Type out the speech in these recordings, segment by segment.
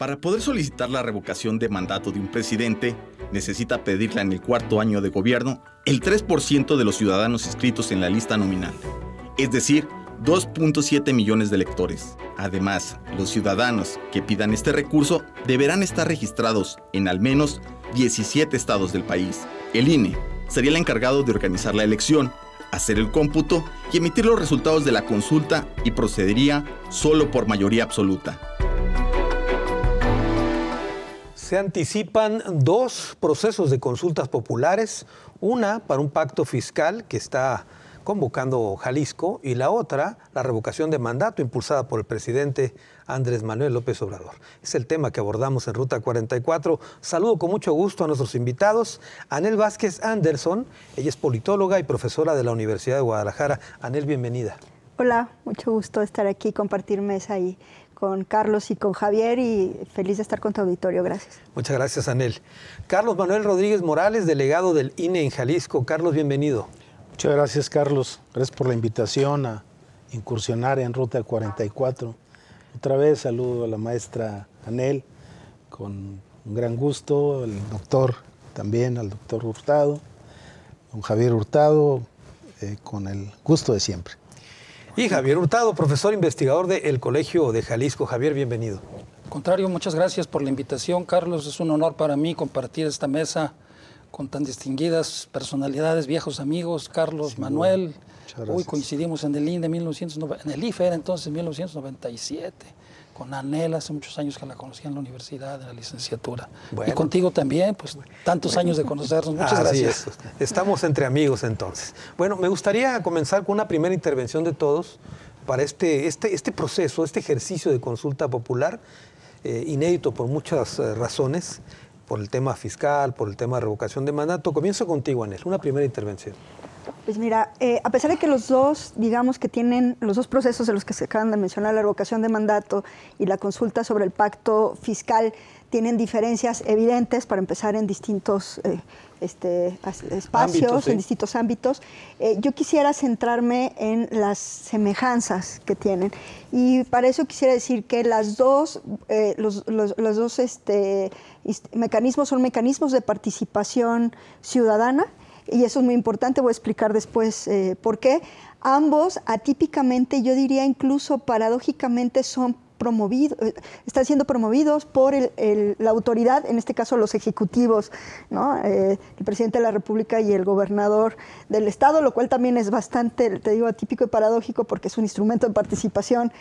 Para poder solicitar la revocación de mandato de un presidente, necesita pedirla en el cuarto año de gobierno el 3% de los ciudadanos inscritos en la lista nominal, es decir, 2.7 millones de electores. Además, los ciudadanos que pidan este recurso deberán estar registrados en al menos 17 estados del país. El INE sería el encargado de organizar la elección, hacer el cómputo y emitir los resultados de la consulta y procedería solo por mayoría absoluta. Se anticipan dos procesos de consultas populares, una para un pacto fiscal que está convocando Jalisco y la otra, la revocación de mandato impulsada por el presidente Andrés Manuel López Obrador. Es el tema que abordamos en Ruta 44. Saludo con mucho gusto a nuestros invitados. Anel Vázquez Anderson, ella es politóloga y profesora de la Universidad de Guadalajara. Anel, bienvenida. Hola, mucho gusto estar aquí, compartir mesa y con Carlos y con Javier y feliz de estar con tu auditorio. Gracias. Muchas gracias, Anel. Carlos Manuel Rodríguez Morales, delegado del INE en Jalisco. Carlos, bienvenido. Muchas gracias, Carlos. Gracias por la invitación a incursionar en Ruta 44. Otra vez saludo a la maestra Anel con un gran gusto, al doctor también, al doctor Hurtado, don Javier Hurtado, con el gusto de siempre. Y Javier Hurtado, profesor investigador del Colegio de Jalisco. Javier, bienvenido. Al contrario, muchas gracias por la invitación, Carlos. Es un honor para mí compartir esta mesa con tan distinguidas personalidades, viejos amigos, Carlos, Manuel. Hoy coincidimos en el INE en el IFE era entonces en 1997, con Anel, hace muchos años que la conocí en la universidad, en la licenciatura. Bueno, y contigo también, pues tantos años de conocernos. Muchas gracias. Estamos entre amigos entonces. Bueno, me gustaría comenzar con una primera intervención de todos para este proceso, este ejercicio de consulta popular, inédito por muchas razones, por el tema fiscal, por el tema de revocación de mandato. Comienzo contigo, Anel, una primera intervención. Pues mira, a pesar de que los dos, digamos que tienen los dos procesos de los que se acaban de mencionar, la revocación de mandato y la consulta sobre el pacto fiscal, tienen diferencias evidentes, para empezar, en distintos espacios, en distintos ámbitos. Yo quisiera centrarme en las semejanzas que tienen. Y para eso quisiera decir que los dos mecanismos son mecanismos de participación ciudadana, y eso es muy importante, voy a explicar después por qué. Ambos, atípicamente, yo diría incluso paradójicamente, están siendo promovidos por la autoridad, en este caso los ejecutivos, ¿no? El presidente de la República y el gobernador del estado, lo cual también es bastante, te digo, atípico y paradójico porque es un instrumento de participación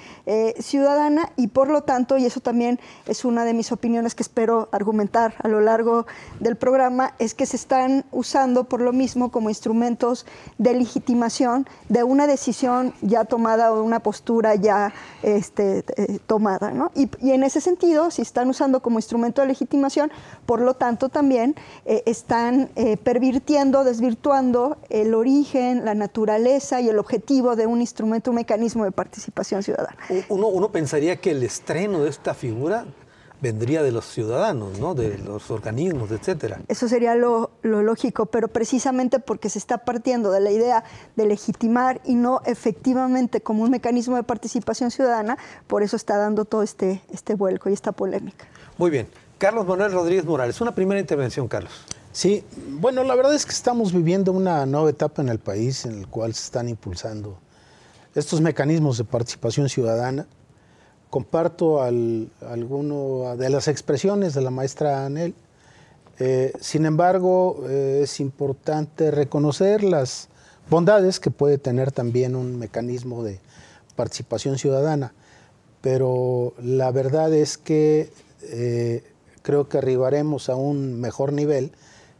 ciudadana y por lo tanto, y eso también es una de mis opiniones que espero argumentar a lo largo del programa, es que se están usando por lo mismo como instrumentos de legitimación de una decisión ya tomada o de una postura ya tomada, ¿no? Y en ese sentido, si están usando como instrumento de legitimación, por lo tanto también están pervirtiendo, desvirtuando el origen, la naturaleza y el objetivo de un instrumento, un mecanismo de participación ciudadana. Uno pensaría que el estreno de esta figura vendría de los ciudadanos, ¿no? De los organismos, etcétera. Eso sería lo lógico, pero precisamente porque se está partiendo de la idea de legitimar y no efectivamente como un mecanismo de participación ciudadana, por eso está dando todo este vuelco y esta polémica. Muy bien. Carlos Manuel Rodríguez Morales, una primera intervención, Carlos. Sí, bueno, la verdad es que estamos viviendo una nueva etapa en el país en el cual se están impulsando estos mecanismos de participación ciudadana. Comparto algunas de las expresiones de la maestra Anel. Sin embargo, es importante reconocer las bondades que puede tener también un mecanismo de participación ciudadana. Pero la verdad es que creo que arribaremos a un mejor nivel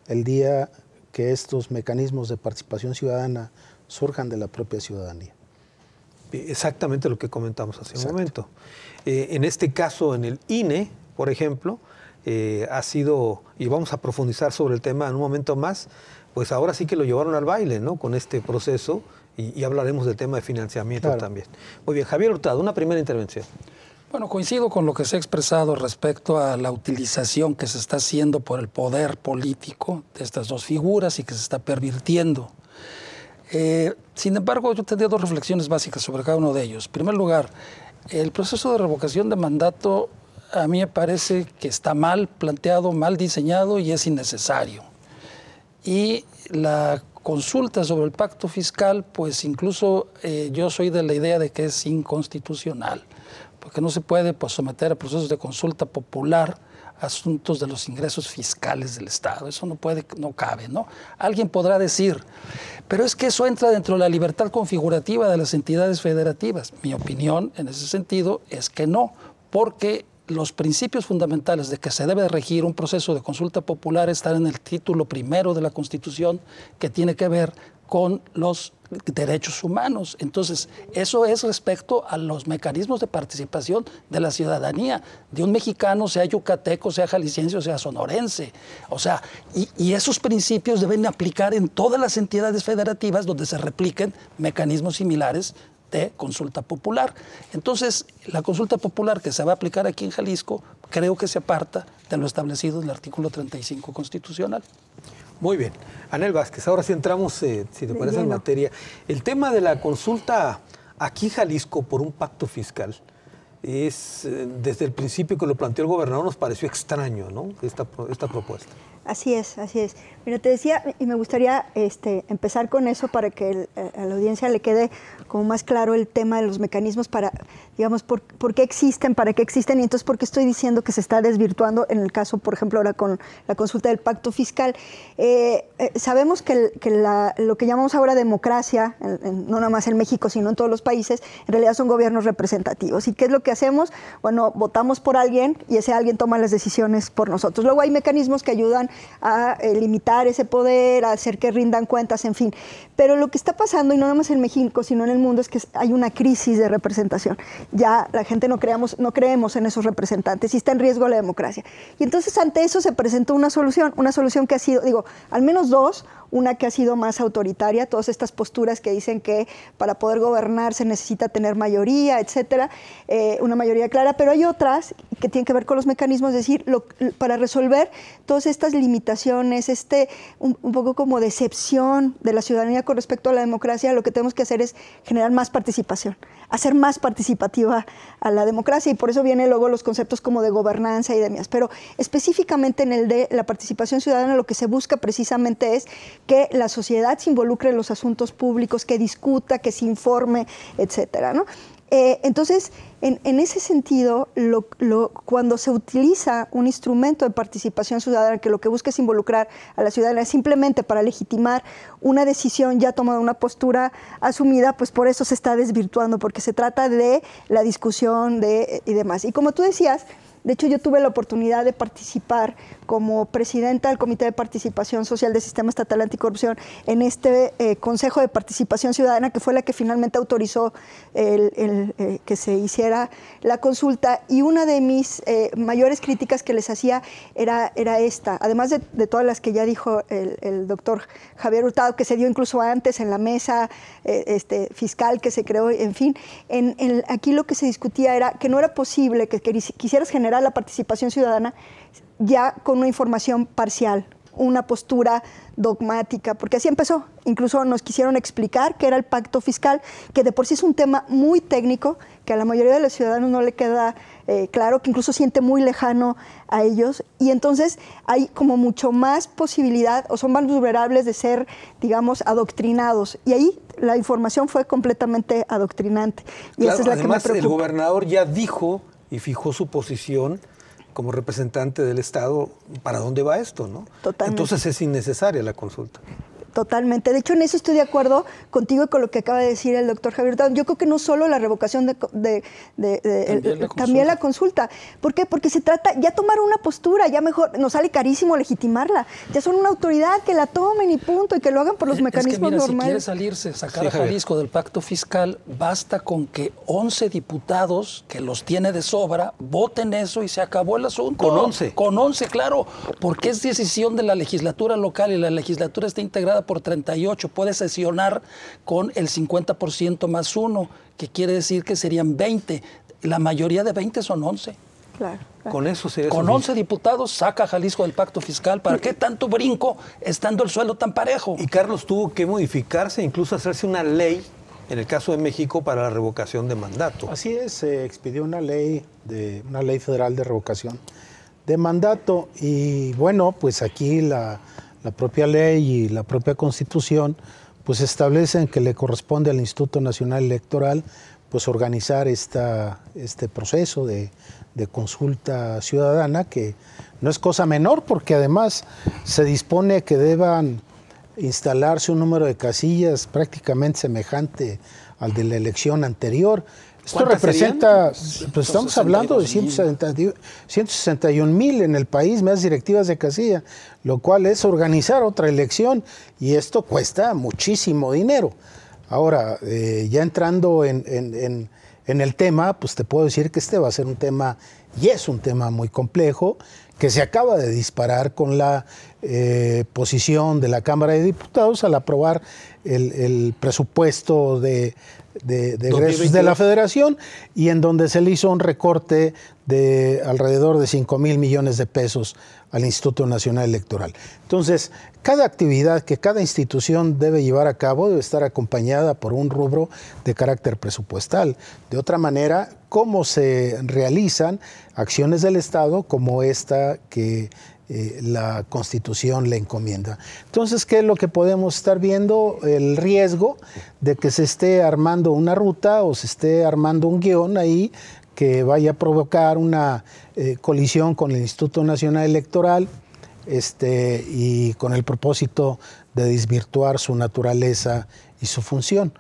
el día que estos mecanismos de participación ciudadana surjan de la propia ciudadanía. Exactamente lo que comentamos hace un momento. En este caso, en el INE, por ejemplo, ha sido, y vamos a profundizar sobre el tema en un momento más, pues ahora sí que lo llevaron al baile, ¿no? Con este proceso, y hablaremos del tema de financiamiento también. Muy bien, Javier Hurtado, una primera intervención. Bueno, coincido con lo que se ha expresado respecto a la utilización que se está haciendo por el poder político de estas dos figuras y que se está pervirtiendo. Sin embargo, yo tendría dos reflexiones básicas sobre cada uno de ellos. En primer lugar, el proceso de revocación de mandato a mí me parece que está mal planteado, mal diseñado y es innecesario. Y la consulta sobre el pacto fiscal, pues incluso yo soy de la idea de que es inconstitucional, porque no se puede pues, someter a procesos de consulta popular asuntos de los ingresos fiscales del Estado. Eso no cabe, ¿no? Alguien podrá decir, pero es que eso entra dentro de la libertad configurativa de las entidades federativas. Mi opinión en ese sentido es que no, porque los principios fundamentales de que se debe regir un proceso de consulta popular están en el título primero de la Constitución, que tiene que ver con los derechos humanos. Entonces, eso es respecto a los mecanismos de participación de la ciudadanía, de un mexicano, sea yucateco, sea jalisciense o sea sonorense. O sea, y esos principios deben aplicar en todas las entidades federativas donde se repliquen mecanismos similares de consulta popular. Entonces, la consulta popular que se va a aplicar aquí en Jalisco, creo que se aparta de lo establecido en el artículo 35 constitucional. Muy bien. Anel Vázquez, ahora sí entramos, si te parece, en materia. El tema de la consulta aquí en Jalisco por un pacto fiscal es, desde el principio que lo planteó el gobernador, nos pareció extraño, ¿no? Esta propuesta. Así es, así es. Mira, te decía, y me gustaría empezar con eso para que a la audiencia le quede como más claro el tema de los mecanismos para, digamos, por qué existen, para qué existen, y entonces por qué estoy diciendo que se está desvirtuando en el caso, por ejemplo, ahora con la consulta del pacto fiscal. Sabemos que lo que llamamos ahora democracia, no nada más en México, sino en todos los países, en realidad son gobiernos representativos. ¿Y qué es lo que hacemos? Bueno, votamos por alguien y ese alguien toma las decisiones por nosotros. Luego hay mecanismos que ayudan a limitar ese poder, a hacer que rindan cuentas, en fin. Pero lo que está pasando, y no nada más en México, sino en el mundo, es que hay una crisis de representación. Ya la gente no creemos en esos representantes y está en riesgo la democracia. Y entonces ante eso se presentó una solución que ha sido, al menos dos. Una que ha sido más autoritaria, todas estas posturas que dicen que para poder gobernar se necesita tener mayoría, etcétera, una mayoría clara, pero hay otras que tienen que ver con los mecanismos, es decir, para resolver todas estas limitaciones, un poco como decepción de la ciudadanía con respecto a la democracia, lo que tenemos que hacer es generar más participación, hacer más participativa a la democracia, y por eso vienen luego los conceptos como de gobernanza y demás. Pero específicamente en el de la participación ciudadana, lo que se busca precisamente es que la sociedad se involucre en los asuntos públicos, que discuta, que se informe, etcétera, ¿no? Entonces, en ese sentido, cuando se utiliza un instrumento de participación ciudadana que lo que busca es involucrar a la ciudadanía simplemente para legitimar una decisión ya tomada, una postura asumida, pues por eso se está desvirtuando, porque se trata de la discusión y demás. Y como tú decías, de hecho, yo tuve la oportunidad de participar como presidenta del Comité de Participación Social del Sistema Estatal Anticorrupción en este Consejo de Participación Ciudadana, que fue la que finalmente autorizó que se hiciera la consulta. Y una de mis mayores críticas que les hacía era esta, además de todas las que ya dijo el doctor Javier Hurtado, que se dio incluso antes en la mesa fiscal que se creó, en fin. Aquí lo que se discutía era que no era posible que quisieras generar la participación ciudadana ya con una información parcial, una postura dogmática, porque así empezó. Incluso nos quisieron explicar qué era el pacto fiscal, que de por sí es un tema muy técnico, que a la mayoría de los ciudadanos no le queda claro, que incluso siente muy lejano a ellos, y entonces hay como mucho más posibilidad, o son más vulnerables de ser, digamos, adoctrinados, y ahí la información fue completamente adoctrinante. Y claro, esa es la además, que me preocupa. El gobernador ya dijo y fijó su posición como representante del Estado, ¿para dónde va esto, no? Totalmente. Entonces es innecesaria la consulta. Totalmente. De hecho, en eso estoy de acuerdo contigo y con lo que acaba de decir el doctor Javier Hurtado. Yo creo que no solo la revocación también la consulta. ¿Por qué? Porque se trata, ya tomaron una postura, ya mejor, nos sale carísimo legitimarla. Ya son una autoridad, que la tomen y punto, y que lo hagan por los mecanismos normales. Si quiere salirse, sacar a Jalisco del pacto fiscal, basta con que 11 diputados, que los tiene de sobra, voten eso y se acabó el asunto. ¿Con 11? Con 11, claro, porque es decisión de la legislatura local y la legislatura está integrada por 38, puede sesionar con el 50% más 1, que quiere decir que serían 20. La mayoría de 20 son 11. Claro. Con eso sería Con suficiente. 11 diputados saca a Jalisco del pacto fiscal. ¿Para qué tanto brinco estando el suelo tan parejo? Y Carlos, tuvo que modificarse, incluso hacerse una ley en el caso de México, para la revocación de mandato. Así es, se expidió una ley federal de revocación de mandato y bueno, pues aquí la propia ley y la propia Constitución pues establecen que le corresponde al Instituto Nacional Electoral pues organizar este proceso de consulta ciudadana, que no es cosa menor porque además se dispone que deban instalarse un número de casillas prácticamente semejante al de la elección anterior. Esto representa, pues estamos hablando de 161,000 en el país, más directivas de casilla, lo cual es organizar otra elección y esto cuesta muchísimo dinero. Ahora, ya entrando en el tema, pues te puedo decir que este va a ser un tema, y es un tema muy complejo, que se acaba de disparar con la posición de la Cámara de Diputados al aprobar el presupuesto de egresos de la Federación, y en donde se le hizo un recorte de alrededor de 5,000 millones de pesos al Instituto Nacional Electoral. Entonces, cada actividad que cada institución debe llevar a cabo debe estar acompañada por un rubro de carácter presupuestal. De otra manera, ¿cómo se realizan acciones del Estado como esta que la Constitución le encomienda? Entonces, ¿qué es lo que podemos estar viendo? El riesgo de que se esté armando una ruta o se esté armando un guión ahí que vaya a provocar una colisión con el Instituto Nacional Electoral y con el propósito de desvirtuar su naturaleza y su función.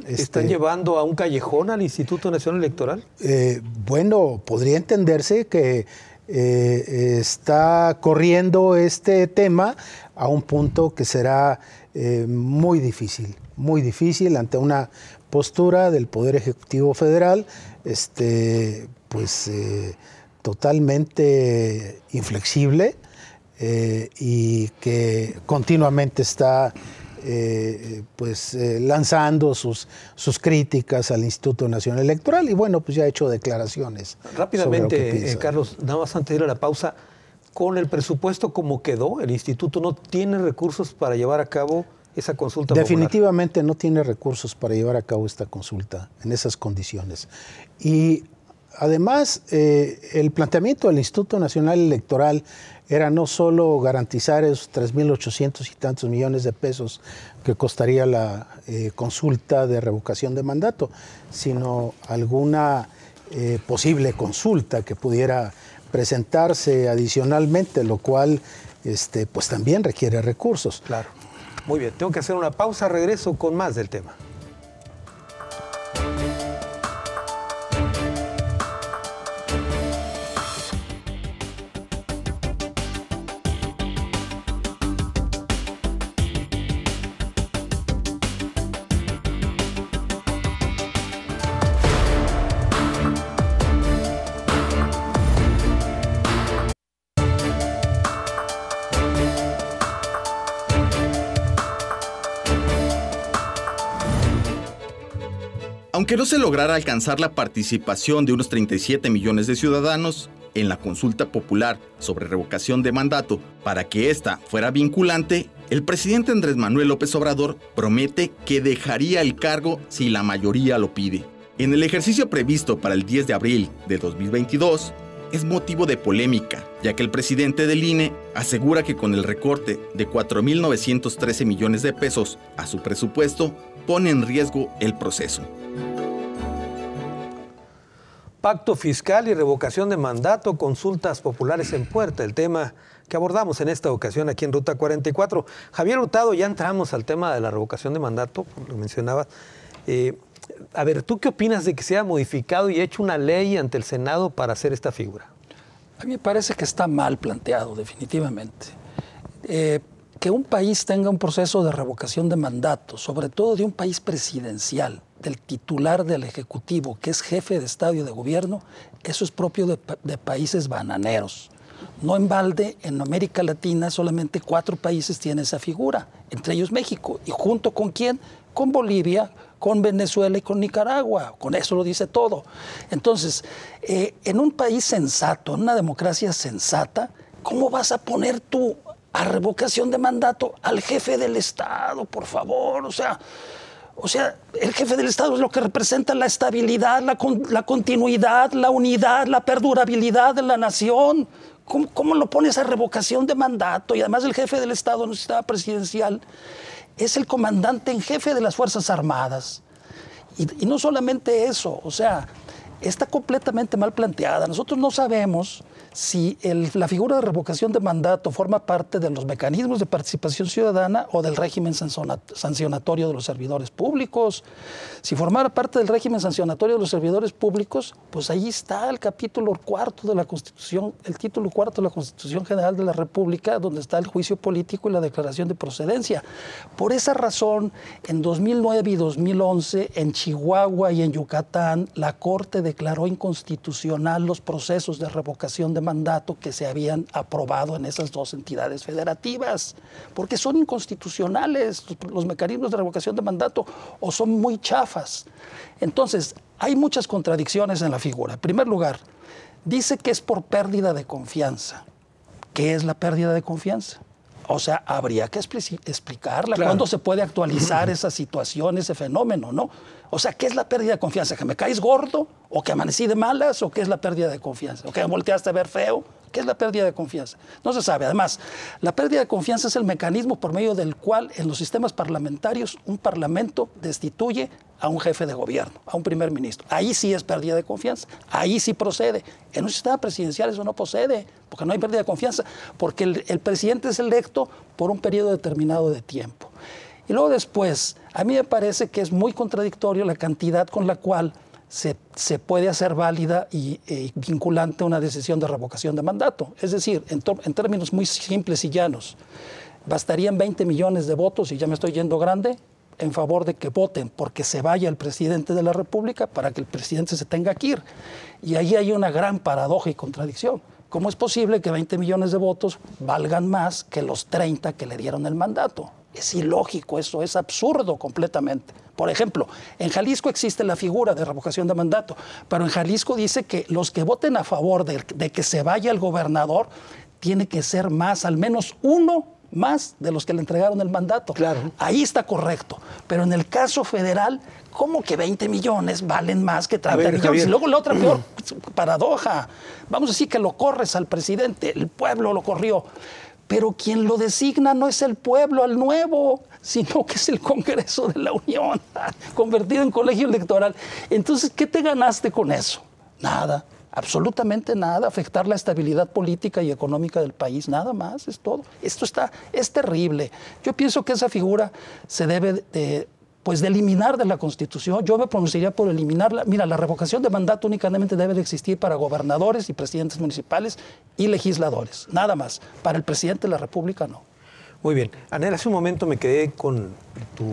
¿Están llevando a un callejón al Instituto Nacional Electoral? Bueno, podría entenderse que está corriendo este tema a un punto que será muy difícil ante una postura del Poder Ejecutivo Federal, totalmente inflexible y que continuamente está lanzando sus críticas al Instituto Nacional Electoral y bueno, pues ya ha hecho declaraciones. Rápidamente, Carlos, nada más antes de ir a la pausa, con el presupuesto como quedó, el Instituto no tiene recursos para llevar a cabo esa consulta Definitivamente popular. No tiene recursos para llevar a cabo esta consulta en esas condiciones. Y además, el planteamiento del Instituto Nacional Electoral era no solo garantizar esos 3,800 y tantos millones de pesos que costaría la consulta de revocación de mandato, sino alguna posible consulta que pudiera presentarse adicionalmente, lo cual pues también requiere recursos. Claro. Muy bien, tengo que hacer una pausa, regreso con más del tema. Aunque no se lograra alcanzar la participación de unos 37 millones de ciudadanos en la consulta popular sobre revocación de mandato para que ésta fuera vinculante, el presidente Andrés Manuel López Obrador promete que dejaría el cargo si la mayoría lo pide. En el ejercicio previsto para el 10 de abril de 2022, es motivo de polémica, ya que el presidente del INE asegura que con el recorte de 4,913 millones de pesos a su presupuesto, pone en riesgo el proceso. Pacto fiscal y revocación de mandato, consultas populares en puerta, el tema que abordamos en esta ocasión aquí en Ruta 44. Javier Hurtado, ya entramos al tema de la revocación de mandato, lo mencionabas. A ver, ¿tú qué opinas de que se haya modificado y hecho una ley ante el Senado para hacer esta figura? A mí me parece que está mal planteado, definitivamente. Que un país tenga un proceso de revocación de mandato, sobre todo de un país presidencial, del titular del Ejecutivo, que es jefe de Estado y de Gobierno, eso es propio de países bananeros. No en balde, en América Latina solamente 4 países tienen esa figura, entre ellos México. ¿Y junto con quién? Con Bolivia, con Venezuela y con Nicaragua. Con eso lo dice todo. Entonces, en un país sensato, en una democracia sensata, ¿cómo vas a poner tú a revocación de mandato al jefe del Estado, por favor? O sea, O sea, el jefe del Estado es lo que representa la estabilidad, la continuidad, la unidad, la perdurabilidad de la nación. ¿Cómo lo pones a revocación de mandato? Y además el jefe del Estado en un sistema presidencial es el comandante en jefe de las Fuerzas Armadas. Y no solamente eso, o sea, está completamente mal planteada. Nosotros no sabemos si la figura de revocación de mandato forma parte de los mecanismos de participación ciudadana o del régimen sancionatorio de los servidores públicos. Si formara parte del régimen sancionatorio de los servidores públicos, pues ahí está el capítulo 4 de la Constitución, el título 4 de la Constitución General de la República, donde está el juicio político y la declaración de procedencia. Por esa razón, en 2009 y 2011, en Chihuahua y en Yucatán, la Corte declaró inconstitucional los procesos de revocación de mandato que se habían aprobado en esas dos entidades federativas, porque son inconstitucionales los mecanismos de revocación de mandato o son muy chafas. Entonces, hay muchas contradicciones en la figura. En primer lugar, dice que es por pérdida de confianza. ¿Qué es la pérdida de confianza? O sea, habría que explicarla. Claro. ¿Cuándo se puede actualizar esa situación, ese fenómeno, no? O sea, ¿qué es la pérdida de confianza? ¿Que me caes gordo? ¿O que amanecí de malas? ¿O qué es la pérdida de confianza? ¿O que me volteaste a ver feo? ¿Qué es la pérdida de confianza? No se sabe. Además, la pérdida de confianza es el mecanismo por medio del cual en los sistemas parlamentarios un parlamento destituye a un jefe de gobierno, a un primer ministro. Ahí sí es pérdida de confianza. Ahí sí procede. En un sistema presidencial eso no procede, porque no hay pérdida de confianza, porque el presidente es electo por un periodo determinado de tiempo. Y luego después, a mí me parece que es muy contradictorio la cantidad con la cual se puede hacer válida y vinculante una decisión de revocación de mandato. Es decir, en términos muy simples y llanos, bastarían 20 millones de votos, y ya me estoy yendo grande, en favor de que voten porque se vaya el presidente de la República para que el presidente se tenga que ir. Y ahí hay una gran paradoja y contradicción. ¿Cómo es posible que 20 millones de votos valgan más que los 30 que le dieron el mandato? Es ilógico eso, es absurdo completamente. Por ejemplo, en Jalisco existe la figura de revocación de mandato, pero en Jalisco dice que los que voten a favor de que se vaya el gobernador tiene que ser más, al menos uno más de los que le entregaron el mandato. Claro. Ahí está correcto. Pero en el caso federal, ¿cómo que 20 millones valen más que 30 millones? Javier. Y luego la otra peor paradoja. Vamos a decir que lo corres al presidente, el pueblo lo corrió. Pero quien lo designa no es el pueblo al nuevo, sino que es el Congreso de la Unión, convertido en colegio electoral. Entonces, ¿qué te ganaste con eso? Nada. Absolutamente nada, afectar la estabilidad política y económica del país, nada más, es todo. Esto es terrible. Yo pienso que esa figura se debe de eliminar de la Constitución. Yo me pronunciaría por eliminarla. Mira, la revocación de mandato únicamente debe de existir para gobernadores y presidentes municipales y legisladores, nada más. Para el presidente de la República, no. Muy bien. Anel, hace un momento me quedé con tu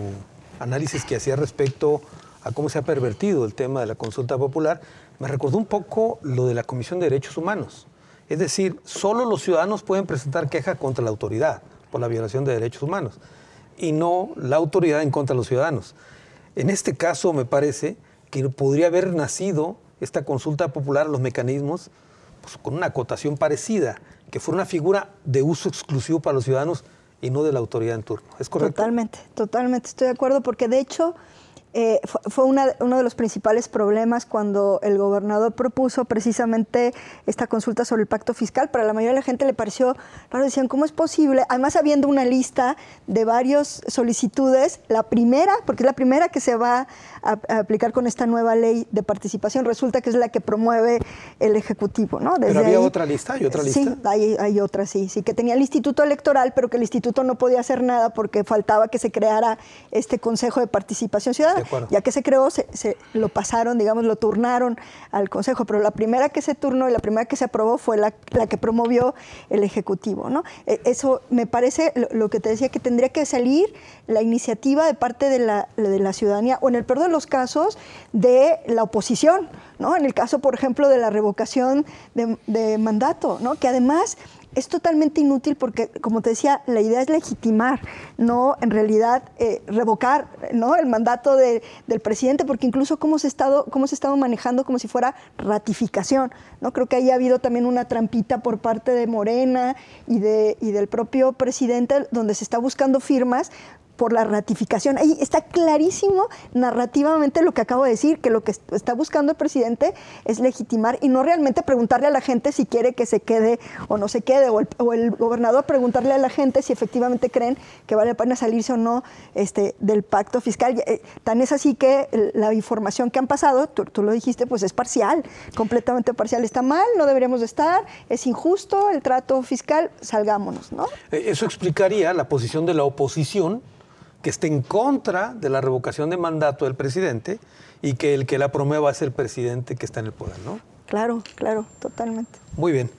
análisis que hacía respecto a cómo se ha pervertido el tema de la consulta popular. Me recordó un poco lo de la Comisión de Derechos Humanos. Es decir, solo los ciudadanos pueden presentar queja contra la autoridad por la violación de derechos humanos y no la autoridad en contra de los ciudadanos. En este caso, me parece que podría haber nacido esta consulta popular, los mecanismos, pues, con una acotación parecida, que fuera una figura de uso exclusivo para los ciudadanos y no de la autoridad en turno. ¿Es correcto? Totalmente, estoy de acuerdo, porque de hecho fue uno de los principales problemas cuando el gobernador propuso precisamente esta consulta sobre el pacto fiscal. Para la mayoría de la gente le pareció raro, decían, ¿cómo es posible? Además, habiendo una lista de varias solicitudes, la primera, porque es la primera que se va a aplicar con esta nueva ley de participación, resulta que es la que promueve el Ejecutivo, ¿no? Pero había otra lista, ¿hay otra lista? Sí, hay otra, sí, que tenía el Instituto Electoral, pero que el Instituto no podía hacer nada porque faltaba que se creara este Consejo de Participación Ciudadana. Ya que se creó, lo pasaron, digamos, lo turnaron al Consejo, pero la primera que se turnó y la primera que se aprobó fue la que promovió el Ejecutivo, ¿no? Eso me parece lo que te decía, que tendría que salir la iniciativa de parte de la ciudadanía, o en el peor de los casos, de la oposición, ¿no? En el caso, por ejemplo, de la revocación de mandato, ¿no? Que además es totalmente inútil porque, como te decía, la idea es legitimar, no en realidad revocar, ¿no?, el mandato del presidente, porque incluso cómo se ha estado manejando como si fuera ratificación, ¿no? Creo que ahí ha habido también una trampita por parte de Morena y del propio presidente, donde se está buscando firmas por la ratificación. Ahí está clarísimo narrativamente lo que acabo de decir, que lo que está buscando el presidente es legitimar y no realmente preguntarle a la gente si quiere que se quede o no se quede, o el gobernador preguntarle a la gente si efectivamente creen que vale la pena salirse o no del pacto fiscal. Tan es así que la información que han pasado, tú lo dijiste, pues es parcial, completamente parcial. Está mal, no deberíamos de estar, es injusto el trato fiscal, salgámonos, ¿no? Eso explicaría la posición de la oposición, que esté en contra de la revocación de mandato del presidente y que el que la promueva es el presidente que está en el poder, ¿no? Claro, totalmente. Muy bien.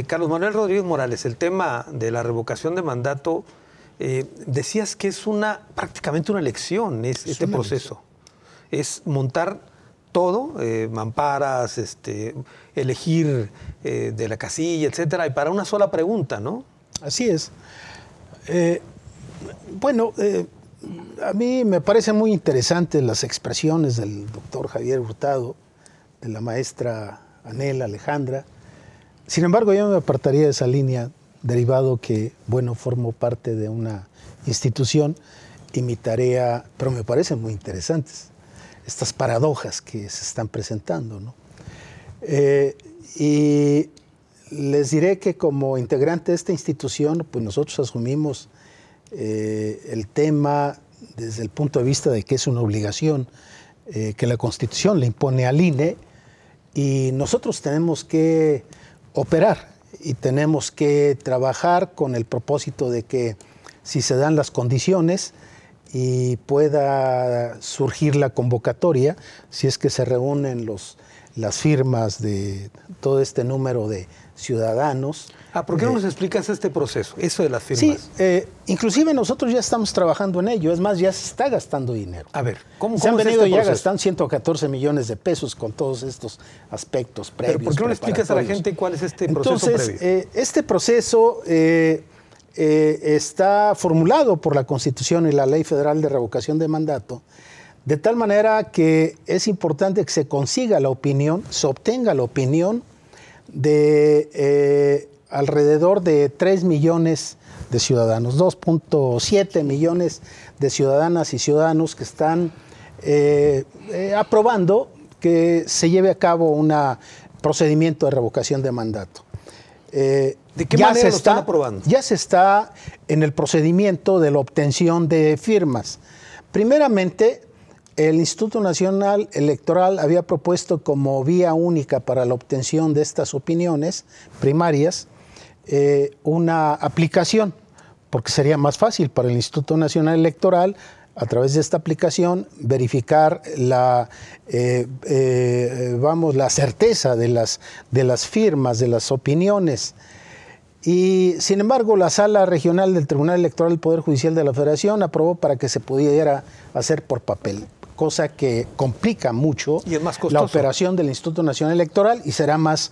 Carlos Manuel Rodríguez Morales, el tema de la revocación de mandato, decías que es prácticamente una elección, este proceso. Es montar todo, mamparas, elegir de la casilla, etcétera, y para una sola pregunta, ¿no? Así es. A mí me parecen muy interesantes las expresiones del doctor Javier Hurtado, de la maestra Anel Alejandra. Sin embargo, yo me apartaría de esa línea, derivado que, formo parte de una institución y mi tarea, pero me parecen muy interesantes, estas paradojas que se están presentando, ¿no? Y les diré que como integrante de esta institución, pues nosotros asumimos el tema desde el punto de vista de que es una obligación que la Constitución le impone al INE, y nosotros tenemos que operar y tenemos que trabajar con el propósito de que, si se dan las condiciones y pueda surgir la convocatoria, si es que se reúnen las firmas de todo este número de ciudadanos. ¿Por qué no nos explicas este proceso, eso de las firmas? Sí, inclusive nosotros ya estamos trabajando en ello, es más, ya se está gastando dinero. A ver, ¿cómo se han es venido este ya proceso? gastando 114 millones de pesos con todos estos aspectos previos. ¿Pero por qué no le explicas a la gente cuál es este proceso previo? Este proceso está formulado por la Constitución y la Ley Federal de Revocación de Mandato, de tal manera que es importante que se consiga la opinión, se obtenga la opinión de alrededor de 3 millones de ciudadanos, 2.7 millones de ciudadanas y ciudadanos que están aprobando que se lleve a cabo un procedimiento de revocación de mandato. ¿De qué manera lo están aprobando? Ya se está en el procedimiento de la obtención de firmas. Primeramente, el Instituto Nacional Electoral había propuesto como vía única para la obtención de estas opiniones primarias una aplicación, porque sería más fácil para el Instituto Nacional Electoral, a través de esta aplicación, verificar la certeza de las firmas, de las opiniones. Y, sin embargo, la Sala Regional del Tribunal Electoral del Poder Judicial de la Federación aprobó para que se pudiera hacer por papel, cosa que complica mucho la operación del Instituto Nacional Electoral, y será más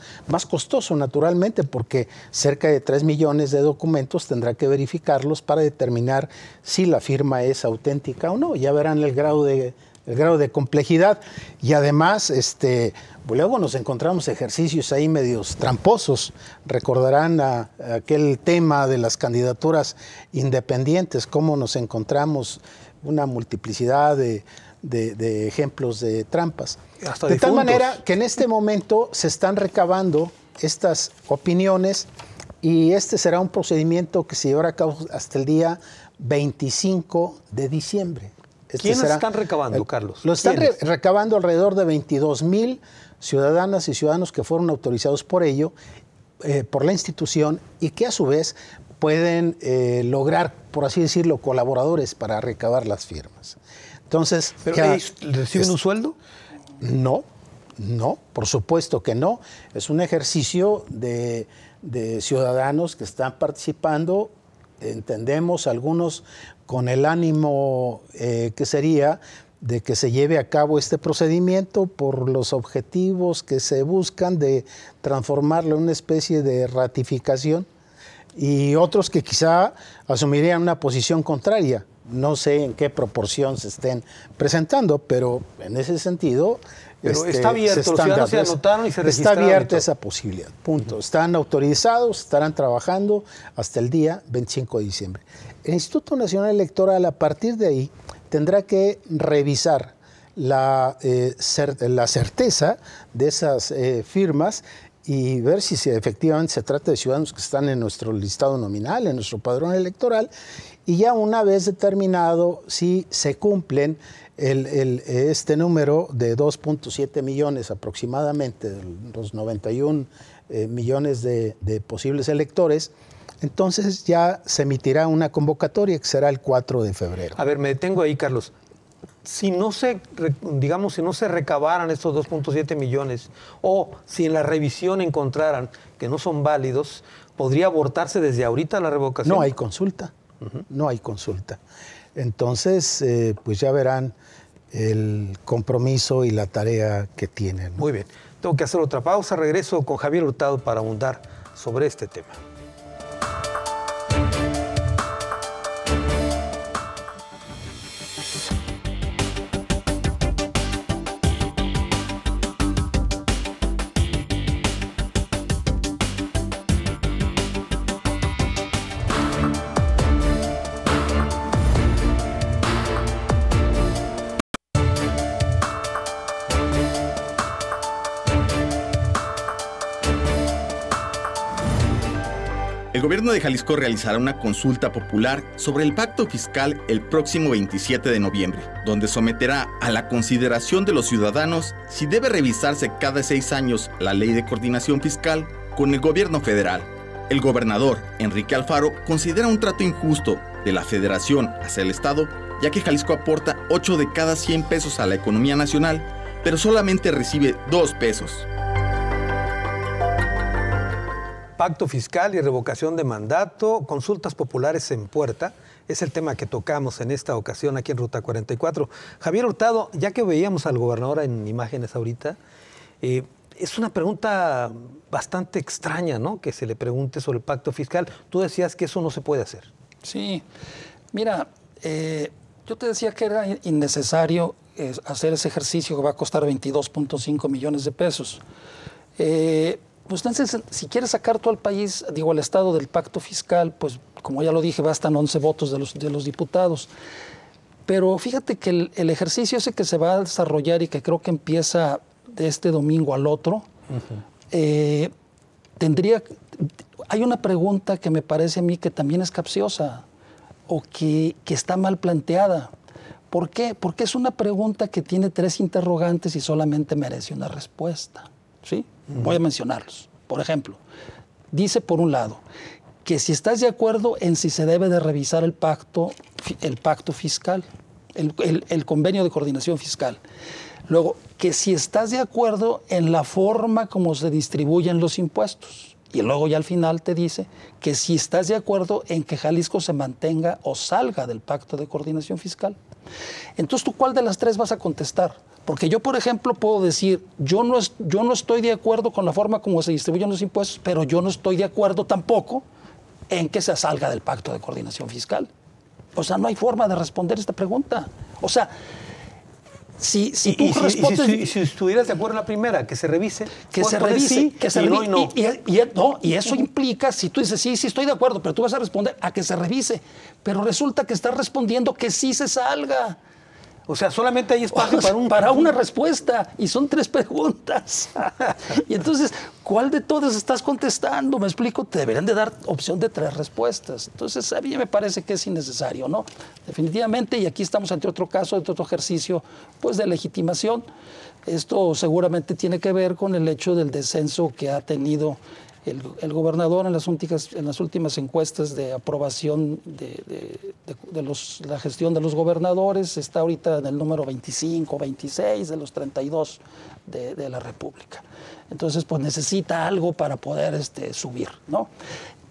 costoso, naturalmente, porque cerca de 3 millones de documentos tendrá que verificarlos para determinar si la firma es auténtica o no. Ya verán el grado de complejidad, y además luego nos encontramos ejercicios ahí medios tramposos. Recordarán aquel tema de las candidaturas independientes, cómo nos encontramos una multiplicidad de ejemplos de trampas. De tal manera que en este momento se están recabando estas opiniones, y este será un procedimiento que se llevará a cabo hasta el día 25 de diciembre. ¿Quiénes están recabando, Carlos? Lo están recabando alrededor de 22,000 ciudadanas y ciudadanos que fueron autorizados por ello, por la institución, y que a su vez pueden lograr, por así decirlo, colaboradores para recabar las firmas. Entonces, ¿pero ellos reciben un sueldo? No, por supuesto que no. Es un ejercicio de ciudadanos que están participando, entendemos, algunos con el ánimo que sería de que se lleve a cabo este procedimiento por los objetivos que se buscan de transformarlo en una especie de ratificación, y otros que quizá asumirían una posición contraria, No sé en qué proporción se estén presentando, pero en ese sentido... Pero está abierto, los ciudadanos se anotaron y se registraron. Está abierta esa posibilidad, punto. Están autorizados, estarán trabajando hasta el día 25 de diciembre. El Instituto Nacional Electoral, a partir de ahí, tendrá que revisar la certeza de esas firmas y ver si efectivamente se trata de ciudadanos que están en nuestro listado nominal, en nuestro padrón electoral, y ya una vez determinado si se cumplen este número de 2.7 millones aproximadamente, los 91 millones de posibles electores, entonces ya se emitirá una convocatoria que será el 4 de febrero. A ver, me detengo ahí, Carlos. Si no se, digamos, si no se recabaran estos 2.7 millones o si en la revisión encontraran que no son válidos, ¿podría abortarse desde ahorita la revocación? No hay consulta, no hay consulta. Entonces, pues ya verán el compromiso y la tarea que tienen, ¿no? Muy bien. Tengo que hacer otra pausa. Regreso con Javier Hurtado para ahondar sobre este tema. El gobierno de Jalisco realizará una consulta popular sobre el pacto fiscal el próximo 27 de noviembre, donde someterá a la consideración de los ciudadanos si debe revisarse cada 6 años la ley de coordinación fiscal con el gobierno federal. El gobernador, Enrique Alfaro, considera un trato injusto de la federación hacia el estado, ya que Jalisco aporta 8 de cada 100 pesos a la economía nacional, pero solamente recibe 2 pesos. Pacto fiscal y revocación de mandato, consultas populares en puerta, es el tema que tocamos en esta ocasión aquí en Ruta 44. Javier Hurtado, ya que veíamos al gobernador en imágenes ahorita, es una pregunta bastante extraña, ¿no?, que se le pregunte sobre el pacto fiscal. Tú decías que eso no se puede hacer. Sí, mira, yo te decía que era innecesario hacer ese ejercicio que va a costar 22.5 millones de pesos. Pues entonces, si quieres sacar todo el país, digo, el estado del pacto fiscal, pues como ya lo dije, bastan 11 votos de los diputados. Pero fíjate que el ejercicio ese que se va a desarrollar y que creo que empieza de este domingo al otro, hay una pregunta que me parece a mí que también es capciosa o que está mal planteada. ¿Por qué? Porque es una pregunta que tiene 3 interrogantes y solamente merece una respuesta. ¿Sí? Voy a mencionarlos. Por ejemplo, dice por un lado que si estás de acuerdo en si se debe de revisar el pacto fiscal, el convenio de coordinación fiscal. Luego, que si estás de acuerdo en la forma como se distribuyen los impuestos. Y luego ya al final te dice que si estás de acuerdo en que Jalisco se mantenga o salga del pacto de coordinación fiscal. Entonces, ¿tú cuál de las 3 vas a contestar? Porque yo, por ejemplo, puedo decir, yo no estoy de acuerdo con la forma como se distribuyen los impuestos, pero yo no estoy de acuerdo tampoco en que se salga del pacto de coordinación fiscal. O sea, no hay forma de responder esta pregunta. O sea, si tú respondes... Si estuvieras de acuerdo en la primera, que se revise. Que se revise, que se revise. Y eso implica, si tú dices, sí, estoy de acuerdo, pero tú vas a responder a que se revise. Pero resulta que estás respondiendo que sí se salga. O sea, solamente hay espacio para una respuesta, y son 3 preguntas. Y entonces, ¿cuál de todas estás contestando? Me explico, te deberían de dar opción de 3 respuestas. Entonces, a mí me parece que es innecesario, ¿no? Definitivamente, y aquí estamos ante otro caso, ante otro ejercicio, pues, de legitimación. Esto seguramente tiene que ver con el hecho del descenso que ha tenido el gobernador en las últimas encuestas de aprobación de la gestión de los gobernadores. Está ahorita en el número 25, 26 de los 32 de la República. Entonces, pues necesita algo para poder subir, ¿no?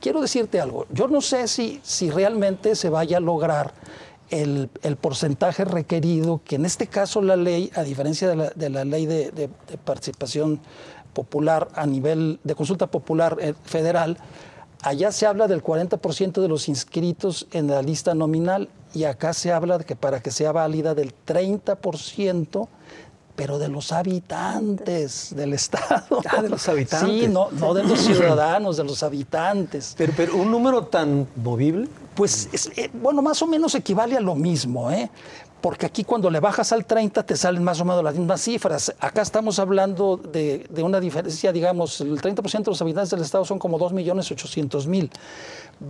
Quiero decirte algo. Yo no sé si realmente se vaya a lograr el porcentaje requerido, que en este caso la ley, a diferencia de la ley de participación popular a nivel de consulta popular federal, allá se habla del 40% de los inscritos en la lista nominal y acá se habla de que para que sea válida del 30%, pero de los habitantes del Estado. Ah, de los habitantes. Sí, no de los ciudadanos, de los habitantes. Pero un número tan movible. Pues, bueno, más o menos equivale a lo mismo, ¿eh? Porque aquí cuando le bajas al 30 te salen más o menos las mismas cifras. Acá estamos hablando de una diferencia, digamos, el 30% de los habitantes del Estado son como 2.800.000.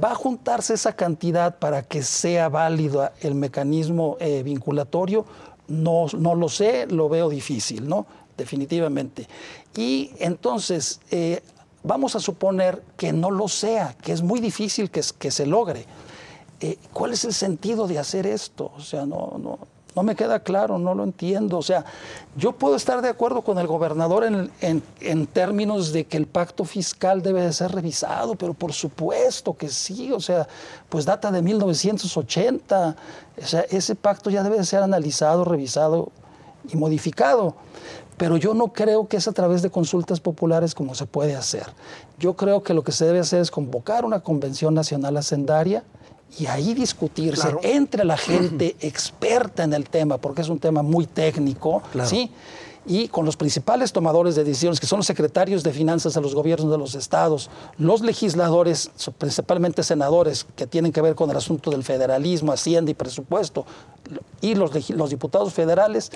¿Va a juntarse esa cantidad para que sea válido el mecanismo vinculatorio? No lo sé, lo veo difícil, ¿no? Definitivamente. Y entonces, vamos a suponer que no lo sea, que es muy difícil que se logre. ¿Cuál es el sentido de hacer esto? O sea, no me queda claro, no lo entiendo. O sea, yo puedo estar de acuerdo con el gobernador en términos de que el pacto fiscal debe de ser revisado, pero por supuesto que sí. O sea, pues data de 1980. O sea, ese pacto ya debe de ser analizado, revisado y modificado. Pero yo no creo que es a través de consultas populares como se puede hacer. Yo creo que lo que se debe hacer es convocar una convención nacional hacendaria y ahí discutirse, claro, entre la gente experta en el tema, porque es un tema muy técnico, claro, ¿sí? Y con los principales tomadores de decisiones, que son los secretarios de finanzas de los gobiernos de los estados, los legisladores, principalmente senadores, que tienen que ver con el asunto del federalismo, hacienda y presupuesto, y los diputados federales,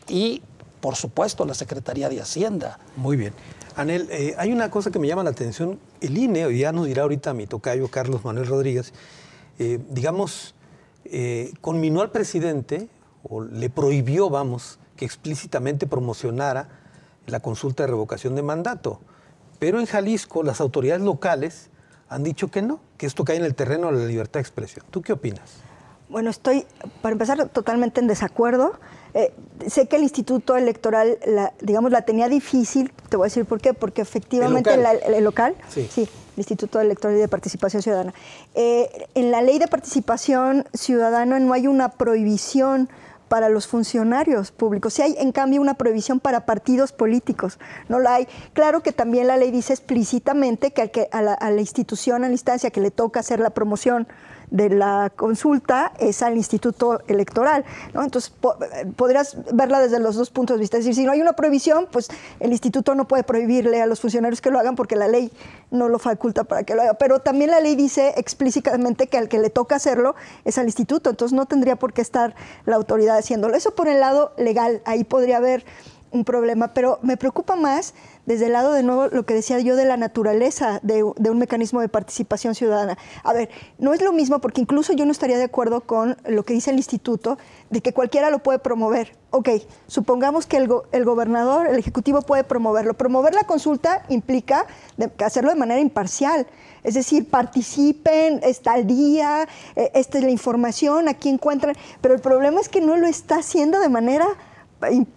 y por supuesto la Secretaría de Hacienda. Muy bien. Anel, hay una cosa que me llama la atención. El INE, ya nos dirá ahorita mi tocayo Carlos Manuel Rodríguez, conminó al presidente, o le prohibió, que explícitamente promocionara la consulta de revocación de mandato. Pero en Jalisco las autoridades locales han dicho que no, que esto cae en el terreno de la libertad de expresión. ¿Tú qué opinas? Bueno, estoy, para empezar, totalmente en desacuerdo. Sé que el Instituto Electoral, la tenía difícil. Te voy a decir por qué. Porque efectivamente el local, sí, el Instituto Electoral y de Participación Ciudadana. En la Ley de Participación Ciudadana no hay una prohibición para los funcionarios públicos. Sí hay, en cambio, una prohibición para partidos políticos. No la hay. Claro que también la ley dice explícitamente que a la institución, a la instancia que le toca hacer la promoción de la consulta es al Instituto Electoral, ¿no? Entonces, podrías verla desde los dos puntos de vista. Es decir, si no hay una prohibición, pues el instituto no puede prohibirle a los funcionarios que lo hagan porque la ley no lo faculta para que lo haga. Pero también la ley dice explícitamente que al que le toca hacerlo es al instituto, entonces no tendría por qué estar la autoridad haciéndolo. Eso por el lado legal, ahí podría haber un problema, pero me preocupa más desde el lado, de nuevo, lo que decía yo de la naturaleza de un mecanismo de participación ciudadana. A ver, no es lo mismo, porque incluso yo no estaría de acuerdo con lo que dice el instituto, de que cualquiera lo puede promover. Ok, supongamos que el gobernador, el ejecutivo puede promoverlo. Promover la consulta implica hacerlo de manera imparcial. Es decir, participen, está al día, esta es la información, aquí encuentran. Pero el problema es que no lo está haciendo de manera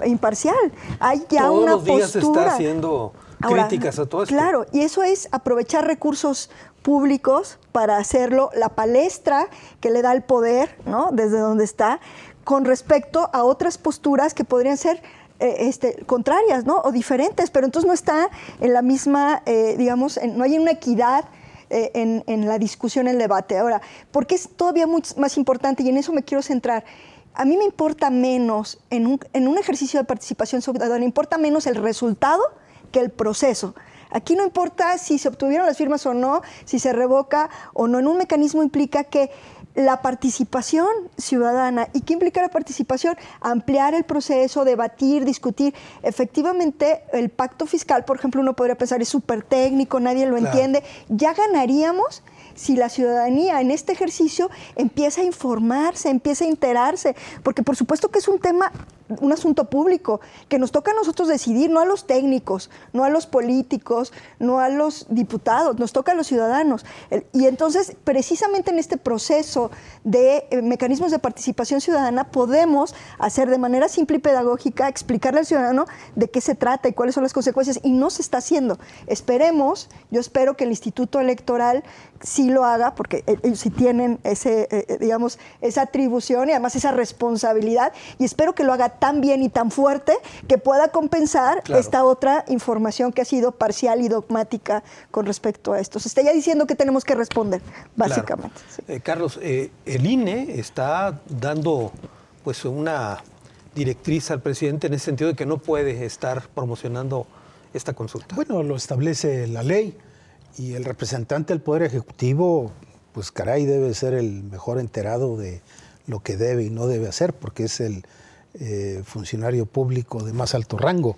imparcial. Hay ya todos una los días postura. Se está haciendo críticas a todo esto. Claro, y eso es aprovechar recursos públicos para hacerlo, la palestra que le da el poder, ¿no? Desde donde está, con respecto a otras posturas que podrían ser contrarias, ¿no? O diferentes, pero entonces no está en la misma, no hay una equidad en la discusión, en el debate. Ahora, ¿por qué es todavía mucho más importante? Y en eso me quiero centrar. A mí me importa menos, en un ejercicio de participación ciudadana, importa menos el resultado que el proceso. Aquí no importa si se obtuvieron las firmas o no, si se revoca o no. En un mecanismo implica que la participación ciudadana. ¿Y qué implica la participación? Ampliar el proceso, debatir, discutir. Efectivamente, el pacto fiscal, por ejemplo, uno podría pensar, es súper técnico, nadie lo entiende. Ya ganaríamos si la ciudadanía en este ejercicio empieza a informarse, empieza a enterarse, porque por supuesto que es un tema, un asunto público, que nos toca a nosotros decidir, no a los técnicos, no a los políticos, no a los diputados, nos toca a los ciudadanos. Y entonces, precisamente en este proceso de mecanismos de participación ciudadana, podemos hacer de manera simple y pedagógica, explicarle al ciudadano de qué se trata y cuáles son las consecuencias, y no se está haciendo. Esperemos, yo espero que el Instituto Electoral sí lo haga, porque ellos sí tienen esa atribución y además esa responsabilidad, y espero que lo haga tan bien y tan fuerte que pueda compensar esta otra información que ha sido parcial y dogmática con respecto a esto. Se está ya diciendo que tenemos que responder, básicamente. Claro. Sí. Carlos, el INE está dando pues una directriz al presidente en ese sentido de que no puede estar promocionando esta consulta. Bueno, lo establece la ley y el representante del Poder Ejecutivo, pues caray, debe ser el mejor enterado de lo que debe y no debe hacer, porque es el funcionario público de más alto rango.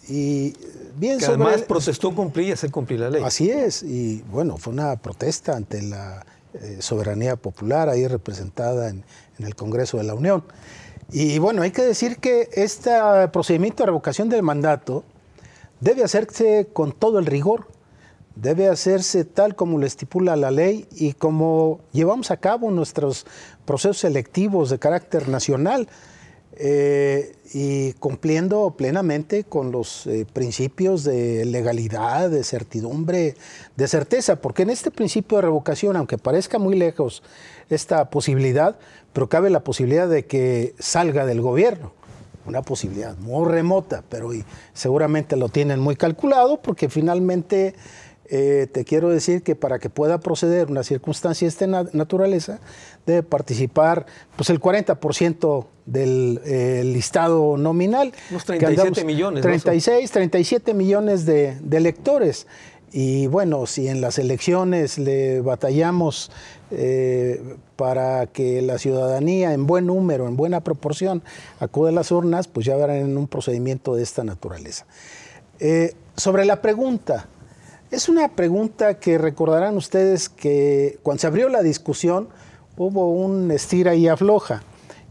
Y bien, que además protestó cumplir y hacer cumplir la ley. Así es, y bueno, fue una protesta ante la soberanía popular ahí representada en el Congreso de la Unión. Y bueno, hay que decir que este procedimiento de revocación del mandato debe hacerse con todo el rigor, debe hacerse tal como lo estipula la ley y como llevamos a cabo nuestros procesos selectivos de carácter nacional, y cumpliendo plenamente con los principios de legalidad, de certidumbre, de certeza, porque en este principio de revocación, aunque parezca muy lejos esta posibilidad, pero cabe la posibilidad de que salga del gobierno, una posibilidad muy remota, pero seguramente lo tienen muy calculado, porque finalmente te quiero decir que para que pueda proceder una circunstancia de esta naturaleza, debe participar pues el 40% del listado nominal. Unos 37 millones. 36, 37 millones de electores. Y bueno, si en las elecciones le batallamos para que la ciudadanía en buen número, en buena proporción, acude a las urnas, pues ya verán en un procedimiento de esta naturaleza. Sobre la pregunta, es una pregunta que recordarán ustedes que cuando se abrió la discusión hubo un estira y afloja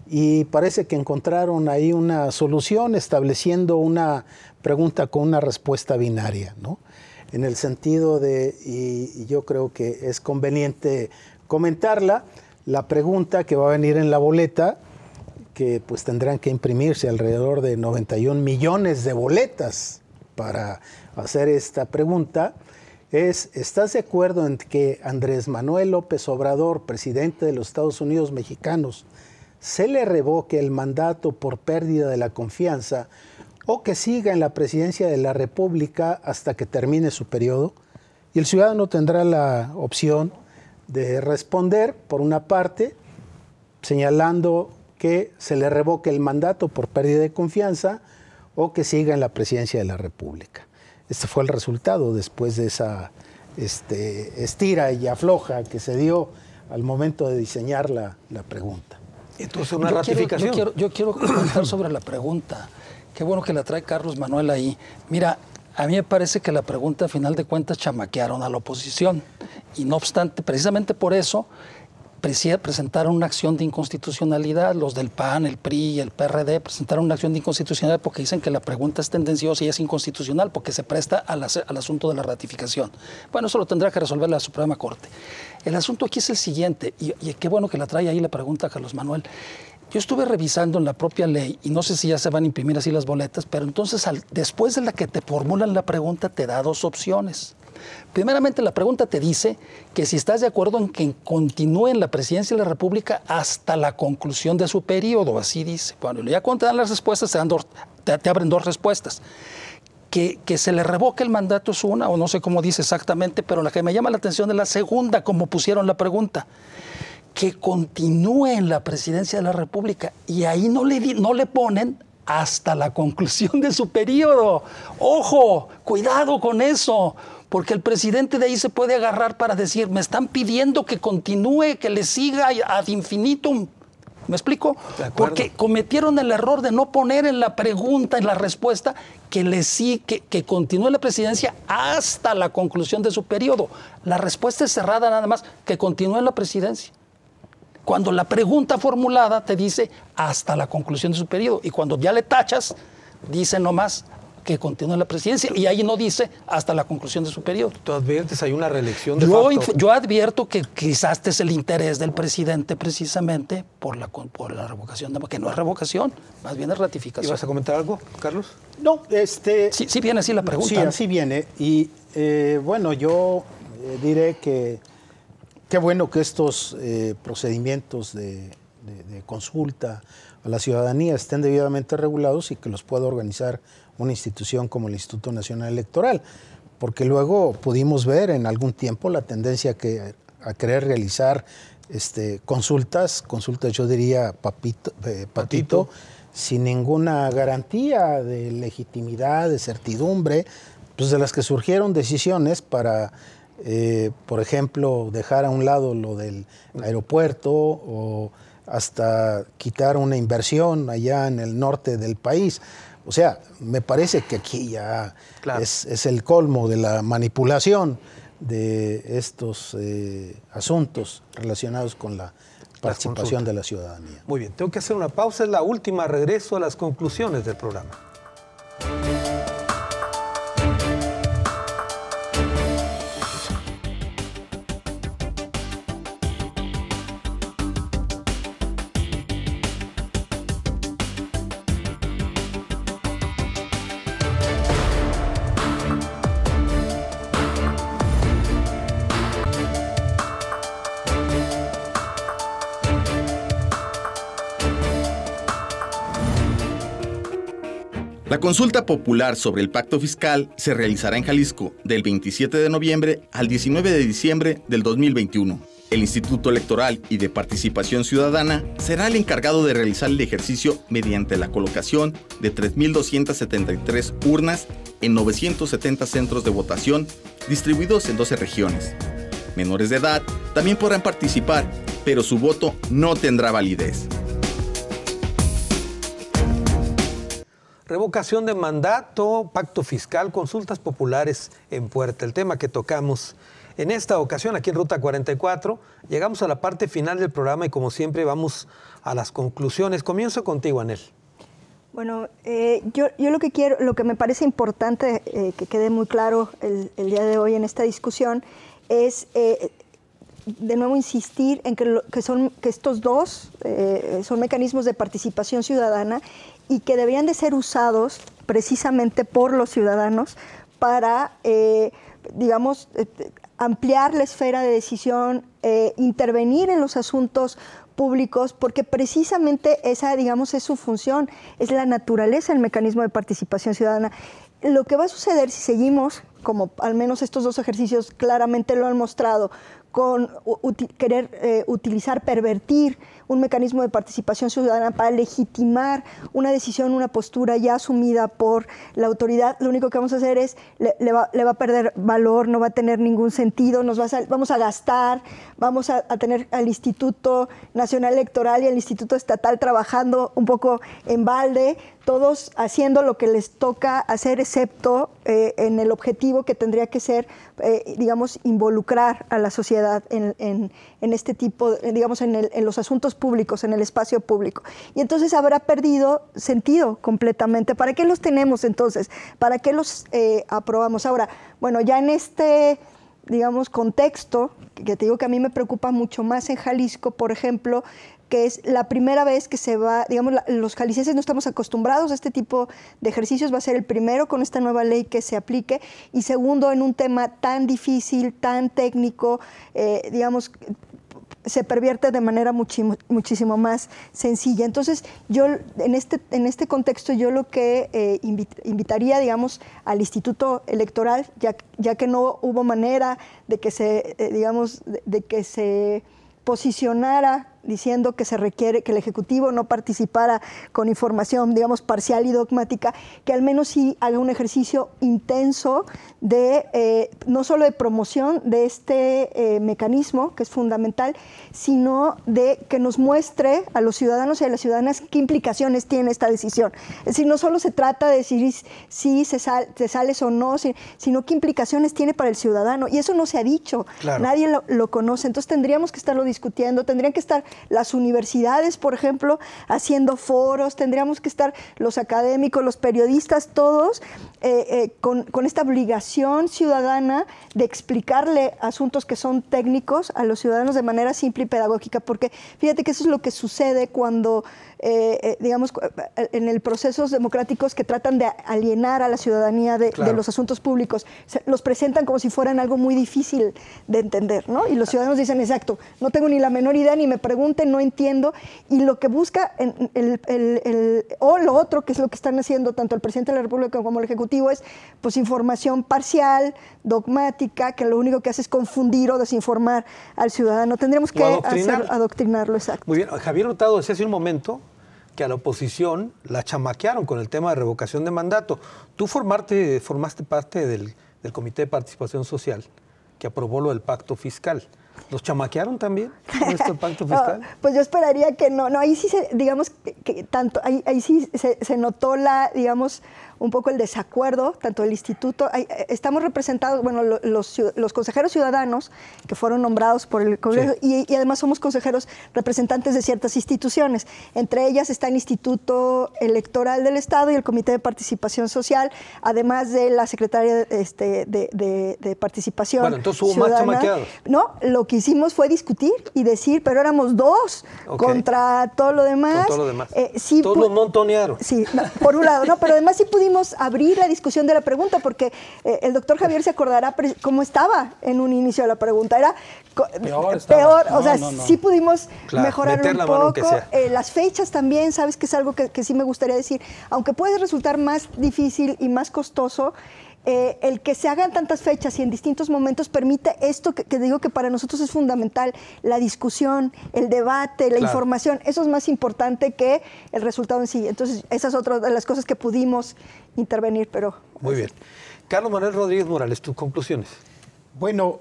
y parece que encontraron ahí una solución estableciendo una pregunta con una respuesta binaria, ¿no? En el sentido de, y yo creo que es conveniente comentarla, la pregunta que va a venir en la boleta, que pues tendrán que imprimirse alrededor de 91 millones de boletas para hacer esta pregunta, es: ¿estás de acuerdo en que Andrés Manuel López Obrador, presidente de los Estados Unidos mexicanos, se le revoque el mandato por pérdida de la confianza o que siga en la presidencia de la República hasta que termine su periodo? Y el ciudadano tendrá la opción de responder, por una parte, señalando que se le revoque el mandato por pérdida de confianza o que siga en la presidencia de la República. Este fue el resultado después de esa estira y afloja que se dio al momento de diseñar la pregunta. Entonces, una ratificación. Yo quiero comentar sobre la pregunta. Qué bueno que la trae Carlos Manuel ahí. Mira, a mí me parece que la pregunta, a final de cuentas, chamaquearon a la oposición. Y no obstante, precisamente por eso, presentaron una acción de inconstitucionalidad. Los del PAN, el PRI y el PRD presentaron una acción de inconstitucionalidad porque dicen que la pregunta es tendenciosa y es inconstitucional porque se presta al asunto de la ratificación. Bueno, eso lo tendrá que resolver la Suprema Corte. El asunto aquí es el siguiente, y qué bueno que la trae ahí la pregunta Carlos Manuel. Yo estuve revisando en la propia ley, y no sé si ya se van a imprimir así las boletas, pero entonces después de la que te formulan la pregunta te da dos opciones. Primeramente, la pregunta te dice que si estás de acuerdo en que continúe en la presidencia de la República hasta la conclusión de su periodo, así dice. Bueno, ya cuando te dan las respuestas, te abren dos respuestas. Que se le revoque el mandato es una, o no sé cómo dice exactamente, pero la que me llama la atención es la segunda, como pusieron la pregunta. Que continúe en la presidencia de la República, y ahí no le ponen hasta la conclusión de su periodo. ¡Ojo! ¡Cuidado con eso! Porque el presidente de ahí se puede agarrar para decir, me están pidiendo que continúe, que le siga ad infinitum. ¿Me explico? Porque cometieron el error de no poner en la pregunta, en la respuesta, que continúe la presidencia hasta la conclusión de su periodo. La respuesta es cerrada nada más, que continúe en la presidencia. Cuando la pregunta formulada te dice hasta la conclusión de su periodo, y cuando ya le tachas, dice nomás que continúe en la presidencia, y ahí no dice hasta la conclusión de su periodo. ¿Tú adviertes hay una reelección de facto? Yo advierto que quizás este es el interés del presidente precisamente por la revocación, que no es revocación, más bien es ratificación. ¿Ibas a comentar algo, Carlos? No, Sí viene así la pregunta. Sí, así viene. Y bueno, yo diré que qué bueno que estos procedimientos de de consulta a la ciudadanía estén debidamente regulados y que los pueda organizar una institución como el Instituto Nacional Electoral. Porque luego pudimos ver en algún tiempo la tendencia a querer realizar consultas, yo diría patito, sin ninguna garantía de legitimidad, de certidumbre, pues de las que surgieron decisiones para, por ejemplo, dejar a un lado lo del aeropuerto o hasta quitar una inversión allá en el norte del país. O sea, me parece que aquí ya es el colmo de la manipulación de estos asuntos relacionados con la participación de la ciudadanía. Muy bien, tengo que hacer una pausa, es la última, regreso a las conclusiones del programa. La consulta popular sobre el pacto fiscal se realizará en Jalisco del 27 de noviembre al 19 de diciembre del 2021. El Instituto Electoral y de Participación Ciudadana será el encargado de realizar el ejercicio mediante la colocación de 3.273 urnas en 970 centros de votación distribuidos en 12 regiones. Menores de edad también podrán participar, pero su voto no tendrá validez. Revocación de mandato, pacto fiscal, consultas populares en puerta. El tema que tocamos en esta ocasión aquí en Ruta 44. Llegamos a la parte final del programa y como siempre vamos a las conclusiones. Comienzo contigo, Anel. Bueno, yo lo que me parece importante que quede muy claro el día de hoy en esta discusión es de nuevo insistir en que estos dos son mecanismos de participación ciudadana y que deberían de ser usados precisamente por los ciudadanos para, ampliar la esfera de decisión, intervenir en los asuntos públicos, porque precisamente esa, es su función, es la naturaleza del mecanismo de participación ciudadana. Lo que va a suceder si seguimos, como al menos estos dos ejercicios claramente lo han mostrado, con querer utilizar, pervertir un mecanismo de participación ciudadana para legitimar una decisión, una postura ya asumida por la autoridad, lo único que vamos a hacer es, le va a perder valor, no va a tener ningún sentido, vamos a gastar, vamos a tener al Instituto Nacional Electoral y al Instituto Estatal trabajando un poco en balde, todos haciendo lo que les toca hacer, excepto en el objetivo que tendría que ser, involucrar a la sociedad en este tipo, en los asuntos públicos, en el espacio público. Y entonces habrá perdido sentido completamente. ¿Para qué los tenemos entonces? ¿Para qué los aprobamos? Ahora, bueno, ya en este, contexto, que te digo que a mí me preocupa mucho más en Jalisco, por ejemplo, que es la primera vez que se va, los jaliscienses no estamos acostumbrados a este tipo de ejercicios, va a ser el primero con esta nueva ley que se aplique, y segundo, en un tema tan difícil, tan técnico, se pervierte de manera muchísimo más sencilla. Entonces, yo en este contexto, yo lo que invitaría, al Instituto Electoral, ya que no hubo manera de que se posicionara diciendo que se requiere que el Ejecutivo no participara con información, parcial y dogmática, que al menos sí haga un ejercicio intenso de, no solo de promoción de este mecanismo, que es fundamental, sino de que nos muestre a los ciudadanos y a las ciudadanas qué implicaciones tiene esta decisión. Es decir, no solo se trata de decir si te sales o no, sino qué implicaciones tiene para el ciudadano. Y eso no se ha dicho, claro. Nadie lo conoce. Entonces tendríamos que estarlo discutiendo, tendrían que estar las universidades, por ejemplo, haciendo foros, tendríamos que estar los académicos, los periodistas, todos con esta obligación ciudadana de explicarle asuntos que son técnicos a los ciudadanos de manera simple y pedagógica, porque fíjate que eso es lo que sucede cuando, en el procesos democráticos que tratan de alienar a la ciudadanía de los asuntos públicos, los presentan como si fueran algo muy difícil de entender, ¿no? Y los ciudadanos dicen, exacto, no tengo ni la menor idea, ni me pregunto pregunten, no entiendo, y lo que busca o lo otro, que es lo que están haciendo tanto el presidente de la República como el Ejecutivo, es pues información parcial, dogmática, que lo único que hace es confundir o desinformar al ciudadano. Tendríamos que adoctrinarlo, exacto. Muy bien, Javier Hurtado decía hace un momento que a la oposición la chamaquearon con el tema de revocación de mandato. Tú formaste parte del Comité de Participación Social que aprobó lo del pacto fiscal. ¿Los chamaquearon también con este pacto fiscal? No, pues yo esperaría que no. Ahí sí ahí sí se notó un poco el desacuerdo, tanto del instituto. Estamos representados, bueno, los consejeros ciudadanos que fueron nombrados por el Congreso, sí. y además somos consejeros representantes de ciertas instituciones. Entre ellas está el Instituto Electoral del Estado y el Comité de Participación Social, además de la Secretaría de Participación. Bueno, entonces hubo más chamaqueados. No, lo que hicimos fue discutir y decir, pero éramos dos contra todo lo demás. Con todo lo demás. Sí, todos los montonearon. Sí, por un lado, ¿no? Pero además sí pudimos abrir la discusión de la pregunta, porque el doctor Javier se acordará cómo estaba en un inicio de la pregunta. Era peor, sí pudimos mejorar un poco. Las fechas también, sabes que es algo que sí me gustaría decir. Aunque puede resultar más difícil y más costoso, el que se hagan tantas fechas y en distintos momentos permite esto que digo que para nosotros es fundamental, la discusión, el debate, la información. Eso es más importante que el resultado en sí. Entonces, esa es otra de las cosas que pudimos intervenir, pero... Muy bien. Carlos Manuel Rodríguez Morales, tus conclusiones. Bueno,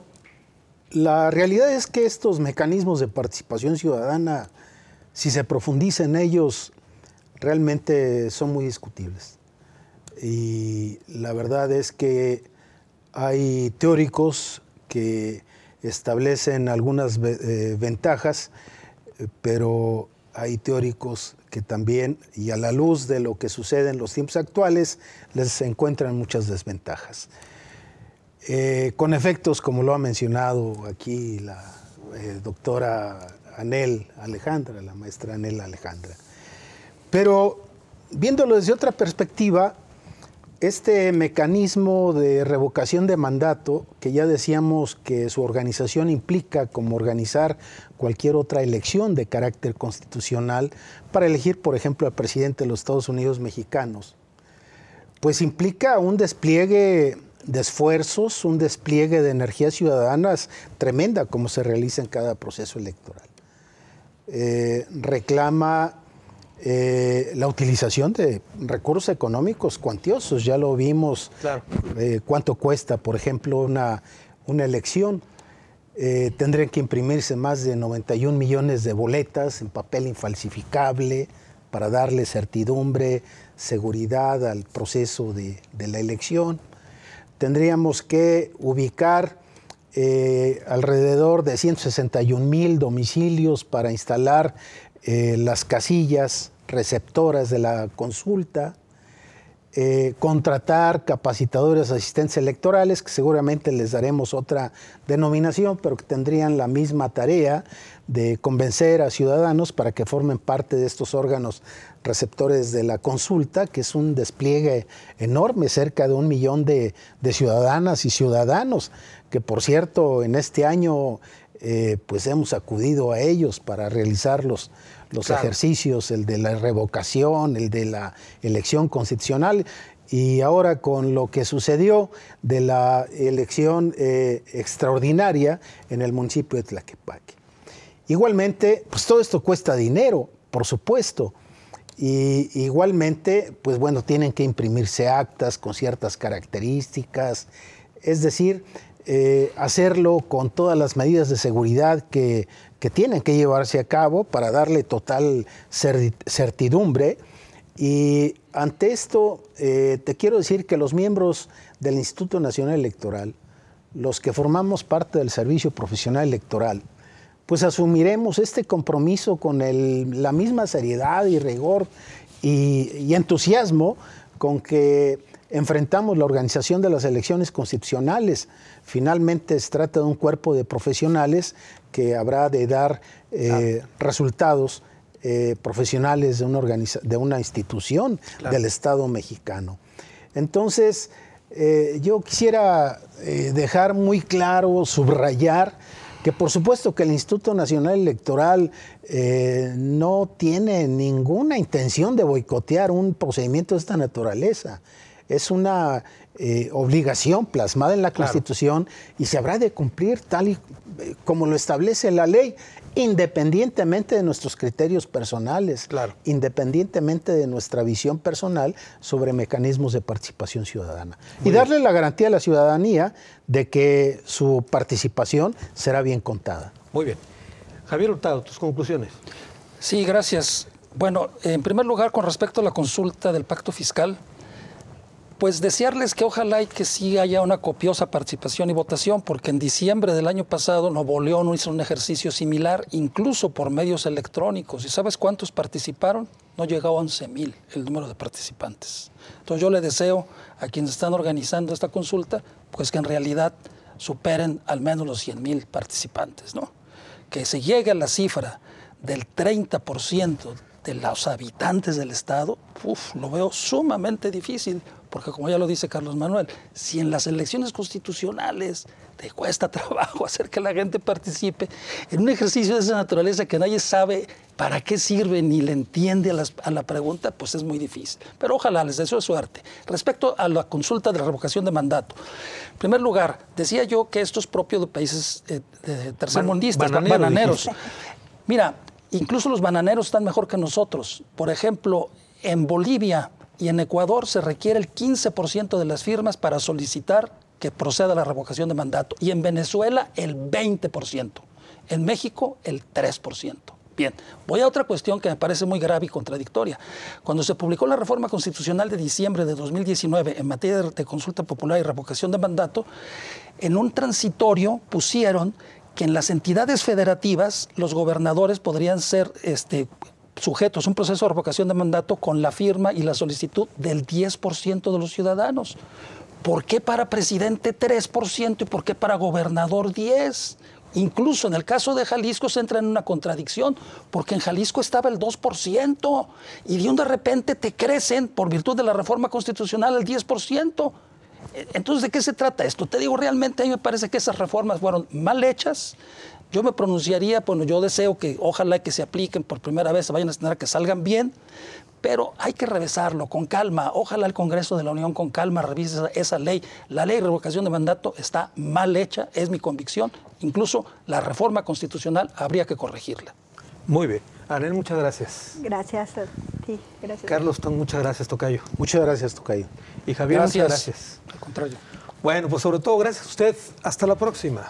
la realidad es que estos mecanismos de participación ciudadana, si se profundiza en ellos, realmente son muy discutibles. Y la verdad es que hay teóricos que establecen algunas ventajas, pero hay teóricos que también, y a la luz de lo que sucede en los tiempos actuales, les encuentran muchas desventajas. Con efectos, como lo ha mencionado aquí la doctora Anel Alejandra, la maestra Anel Alejandra. Pero viéndolo desde otra perspectiva, este mecanismo de revocación de mandato, que ya decíamos que su organización implica como organizar cualquier otra elección de carácter constitucional para elegir, por ejemplo, al presidente de los Estados Unidos mexicanos, pues implica un despliegue de esfuerzos, un despliegue de energías ciudadanas tremenda como se realiza en cada proceso electoral. Reclama la utilización de recursos económicos cuantiosos, ya lo vimos, claro. Cuánto cuesta, por ejemplo, una elección. Tendrían que imprimirse más de 91 millones de boletas en papel infalsificable para darle certidumbre, seguridad al proceso de la elección. Tendríamos que ubicar alrededor de 161,000 domicilios para instalar las casillas receptoras de la consulta, contratar capacitadores asistentes electorales, que seguramente les daremos otra denominación, pero que tendrían la misma tarea de convencer a ciudadanos para que formen parte de estos órganos receptores de la consulta, que es un despliegue enorme, cerca de 1 millón de ciudadanas y ciudadanos, que por cierto en este año pues hemos acudido a ellos para realizar los claro. ejercicios, el de la revocación, el de la elección constitucional, y ahora con lo que sucedió de la elección extraordinaria en el municipio de Tlaquepaque. Igualmente, pues todo esto cuesta dinero, por supuesto, y igualmente, pues bueno, tienen que imprimirse actas con ciertas características, es decir, hacerlo con todas las medidas de seguridad que tienen que llevarse a cabo para darle total certidumbre. Y ante esto, te quiero decir que los miembros del Instituto Nacional Electoral, los que formamos parte del Servicio Profesional Electoral, pues asumiremos este compromiso con la misma seriedad y rigor y entusiasmo con que enfrentamos la organización de las elecciones constitucionales. Finalmente se trata de un cuerpo de profesionales que habrá de dar resultados profesionales de una institución claro. del Estado mexicano. Entonces, yo quisiera dejar muy claro, subrayar que por supuesto que el Instituto Nacional Electoral no tiene ninguna intención de boicotear un procedimiento de esta naturaleza. Es una obligación plasmada en la Constitución y se habrá de cumplir tal y como lo establece la ley, independientemente de nuestros criterios personales, independientemente de nuestra visión personal sobre mecanismos de participación ciudadana. Y darle la garantía a la ciudadanía de que su participación será bien contada. Muy bien. Javier Hurtado, tus conclusiones. Sí, gracias. Bueno, en primer lugar, con respecto a la consulta del pacto fiscal, pues desearles que ojalá y que sí haya una copiosa participación y votación, porque en diciembre del año pasado Nuevo León hizo un ejercicio similar, incluso por medios electrónicos. ¿Y sabes cuántos participaron? No llegó a 11,000 el número de participantes. Entonces yo le deseo a quienes están organizando esta consulta, pues que en realidad superen al menos los 100,000 participantes, ¿no? Que se llegue a la cifra del 30% de los habitantes del Estado, lo veo sumamente difícil, porque como ya lo dice Carlos Manuel, si en las elecciones constitucionales te cuesta trabajo hacer que la gente participe, en un ejercicio de esa naturaleza que nadie sabe para qué sirve ni le entiende a la pregunta, pues es muy difícil. Pero ojalá, les deseo suerte. Respecto a la consulta de la revocación de mandato, en primer lugar, decía yo que esto es propio de países tercermundistas, bananeros. Mira, incluso los bananeros están mejor que nosotros. Por ejemplo, en Bolivia y en Ecuador se requiere el 15% de las firmas para solicitar que proceda la revocación de mandato. Y en Venezuela el 20%. En México el 3%. Bien, voy a otra cuestión que me parece muy grave y contradictoria. Cuando se publicó la reforma constitucional de diciembre de 2019 en materia de consulta popular y revocación de mandato, en un transitorio pusieron que en las entidades federativas los gobernadores podrían ser sujetos a un proceso de revocación de mandato con la firma y la solicitud del 10% de los ciudadanos. ¿Por qué para presidente 3% y por qué para gobernador 10%? Incluso en el caso de Jalisco se entra en una contradicción, porque en Jalisco estaba el 2% y de repente te crecen, por virtud de la reforma constitucional, el 10%. Entonces, ¿de qué se trata esto? Te digo, realmente a mí me parece que esas reformas fueron mal hechas. Yo me pronunciaría, bueno, yo deseo que ojalá que se apliquen por primera vez, se vayan a tener que salgan bien, pero hay que revisarlo con calma. Ojalá el Congreso de la Unión con calma revise esa ley. La ley de revocación de mandato está mal hecha, es mi convicción. Incluso la reforma constitucional habría que corregirla. Muy bien. Anel, muchas gracias. Gracias a ti. Gracias. Carlos, muchas gracias, tocayo. Muchas gracias, tocayo. Y Javier, muchas gracias. Al contrario. Bueno, pues sobre todo gracias a usted. Hasta la próxima.